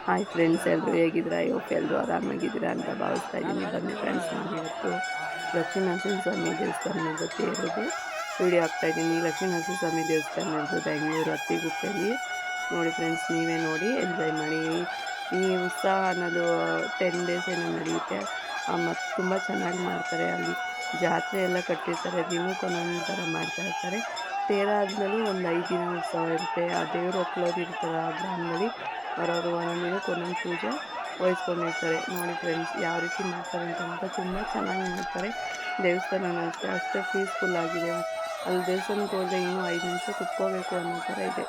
Hi friends, ಎಲ್ಲರೂ ಹೇಗಿದ್ದೀರಾ? ಇವತ್ತು ಎಲ್ಲರೂ ಆರಾಮಾಗಿದ್ದೀರಾ ಅಂತ ಭಾವಿಸ್ತಾ ಇದ್ದೀನಿ. ಬನ್ನಿ ಫ್ರೆಂಡ್ಸ್, ನಾನು ಇವತ್ತು ಲಕ್ಷ್ಮೀ ನರಸಿಂಹಸ್ವಾಮಿ ದೇವಸ್ಥಾನದ ತೇರದು ವಿಡಿಯೋ ಹಾಕ್ತಾಯಿದ್ದೀನಿ. ಲಕ್ಷ್ಮೀ ನರಸಿಂಹಸ್ವಾಮಿ ದೇವಸ್ಥಾನ ಇರೋದು ಬೆಂಗಳೂರು ಅತ್ತಿಗುಪ್ಪೆಯಲ್ಲಿ. ನೋಡಿ ಫ್ರೆಂಡ್ಸ್, ನೀವೇ ನೋಡಿ ಎಂಜಾಯ್ ಮಾಡಿ. ಈ ಉತ್ಸವ ಅನ್ನೋದು 10 ಡೇಸ್ ಏನೋ ನಡೆಯುತ್ತೆ. ಮತ್ತು ತುಂಬ ಚೆನ್ನಾಗಿ ಮಾಡ್ತಾರೆ. ಅಲ್ಲಿ ಜಾತ್ರೆ ಎಲ್ಲ ಕಟ್ಟಿರ್ತಾರೆ, ದಿನಕ್ಕೆ ಒಂದೊಂದು ಥರ ಮಾಡ್ತಾಯಿರ್ತಾರೆ. ತೇರ ಆದಮೇಲೆ ಒಂದು 5 ದಿನ ಉತ್ಸವ ಇರುತ್ತೆ. ಆ ದೇವರು ಒಕ್ಕಲೋರು ಇರ್ತಾರೆ ಆ ಗ್ರಾಮದಲ್ಲಿ, ಅವರವರು ಒಂದೊಂದು ದಿನಕ್ಕೆ ಒಂದೊಂದು ಪೂಜೆ ವಹಿಸ್ಕೊಂಡಿರ್ತಾರೆ. ನೋಡಿ ಫ್ರೆಂಡ್ಸ್, ಯಾವ ರೀತಿ ಮಾಡ್ತಾರೆ ಅಂತ ಮಾತ್ರ ತುಂಬ ಚೆನ್ನಾಗಿ ಮಾಡ್ತಾರೆ. ದೇವಸ್ಥಾನನೂ ಅಷ್ಟೇ ಪೀಸ್ಫುಲ್ ಆಗಿದೆ. ಅಲ್ಲಿ ದೇವಸ್ಥಾನಕ್ಕೆ ಹೋದರೆ ಇನ್ನೂ 5 ನಿಮಿಷ ಕುತ್ಕೋಬೇಕು ಅನ್ನೋ ಥರ ಇದೆ.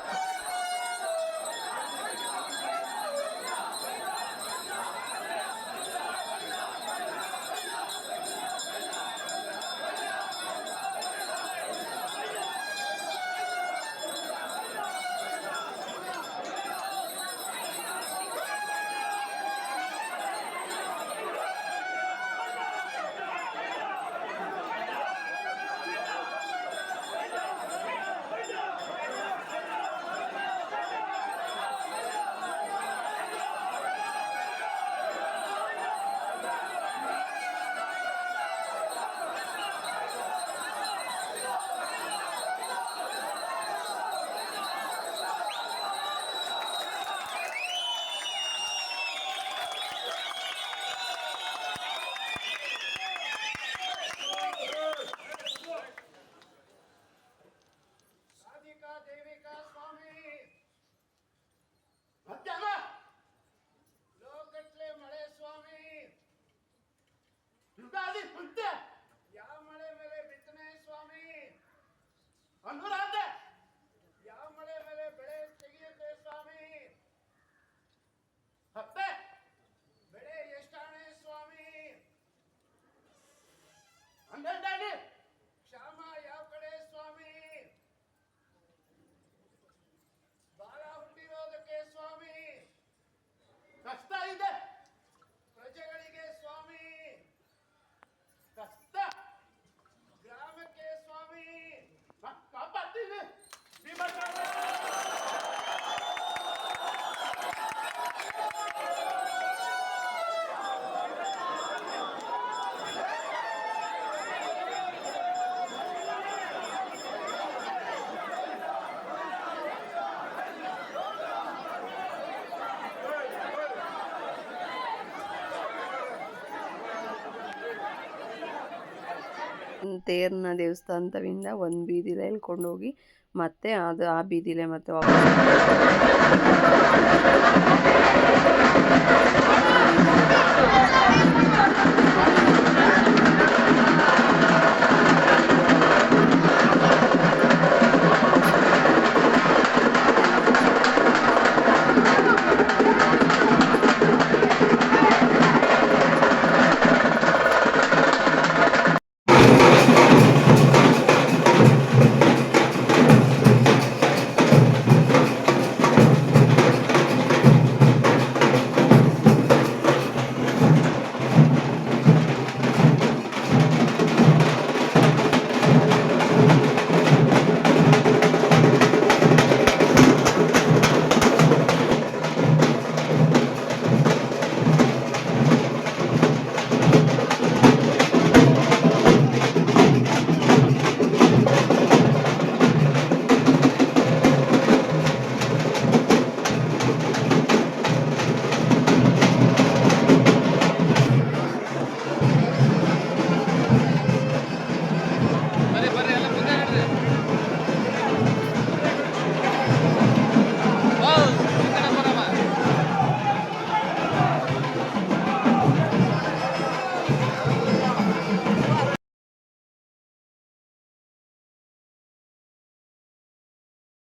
ತೇರನ್ನ ದೇವಸ್ಥಾನದಿಂದ ಒಂದು ಬೀದಿಲೆ ಎಳ್ಕೊಂಡೋಗಿ ಮತ್ತೆ ಅದು ಆ ಬೀದಿಲೆ ಮತ್ತೆ ವಾಪಸ್